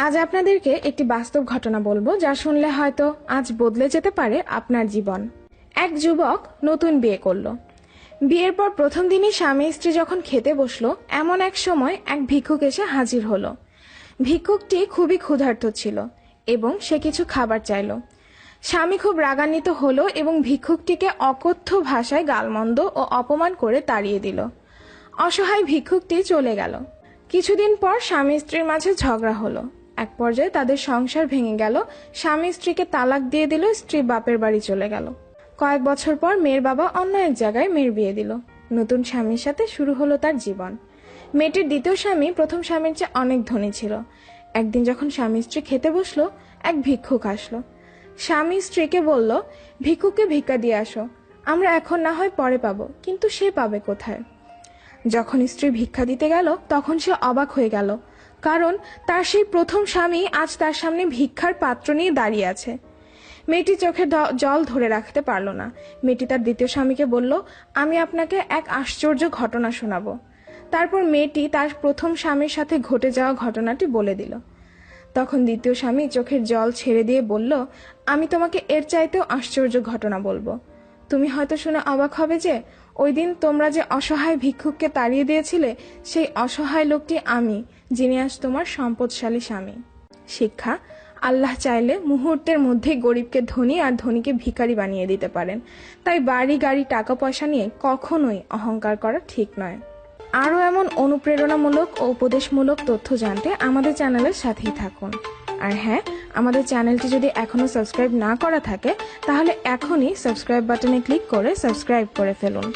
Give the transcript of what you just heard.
আজ আপনাদেরকে একটি বাস্তব ঘটনা বলবো, যা শুনলে হয়তো আজ বদলে যেতে পারে আপনার জীবন। এক যুবক নতুন বিয়ে করলো। বিয়ের পর প্রথম দিনই স্বামী স্ত্রী যখন খেতে বসলো, এমন এক সময় এক ভিক্ষুক এসে হাজির হলো। ভিক্ষুকটি খুবই ক্ষুধার্ত ছিল এবং সে কিছু খাবার চাইলো। স্বামী খুব রাগান্বিত হলো এবং ভিক্ষুকটিকে অকথ্য ভাষায় গালমন্দ ও অপমান করে তাড়িয়ে দিল। অসহায় ভিক্ষুকটি চলে গেল। কিছুদিন পর স্বামী স্ত্রীর মাঝে ঝগড়া হলো। এক পর্যায়ে তাদের সংসার ভেঙে গেল। স্বামী স্ত্রীকে তালাক দিয়ে দিল, স্ত্রী বাপের বাড়ি চলে গেল। কয়েক বছর পর মেয়ের বাবা অন্য এক জায়গায় মেয়ের বিয়ে দিল। নতুন স্বামীর সাথে শুরু হলো তার জীবন। মেয়েটির দ্বিতীয় স্বামী প্রথম স্বামীর চেয়ে অনেক ধনী ছিল। একদিন যখন স্বামী স্ত্রী খেতে বসলো, এক ভিক্ষুক আসলো। স্বামী স্ত্রীকে বলল, ভিক্ষুককে ভিক্ষা দিয়ে আসো, আমরা এখন না হয় পরে পাবো, কিন্তু সে পাবে কোথায়? যখন স্ত্রী ভিক্ষা দিতে গেল তখন সে অবাক হয়ে গেল, কারণ তার সেই প্রথম স্বামী আজ তার সামনে ভিক্ষার পাত্র নিয়ে দাঁড়িয়ে আছে। মেয়েটি চোখে জল ধরে রাখতে পারল না। মেয়েটি তার দ্বিতীয় স্বামীকে বলল, আমি আপনাকে এক আশ্চর্য ঘটনা শোনাবো। তারপর মেয়েটি তার প্রথম স্বামীর সাথে ঘটে যাওয়া ঘটনাটি বলে দিল। তখন দ্বিতীয় স্বামী চোখের জল ছেড়ে দিয়ে বলল, আমি তোমাকে এর চাইতেও আশ্চর্য ঘটনা বলবো। তুমি হয়তো শুনে অবাক হবে যে ওই দিন তোমরা যে অসহায় ভিক্ষুককে তাড়িয়ে দিয়েছিলে, সেই অসহায় লোকটি আমি, যিনি আজ তোমার সম্পদশালী স্বামী। শিক্ষা: আল্লাহ চাইলে মুহূর্তের মধ্যেই গরিবকে ধনী আর ধনীকে ভিখারি বানিয়ে দিতে পারেন। তাই বাড়ি গাড়ি টাকা পয়সা নিয়ে কখনোই অহংকার করা ঠিক নয়। আরও এমন অনুপ্রেরণামূলক ও উপদেশমূলক তথ্য জানতে আমাদের চ্যানেলের সাথেই থাকুন। আর হ্যাঁ, আমাদের চ্যানেলটি যদি এখনো সাবস্ক্রাইব না করা থাকে, তাহলে এখনই সাবস্ক্রাইব বাটনে ক্লিক করে সাবস্ক্রাইব করে ফেলুন।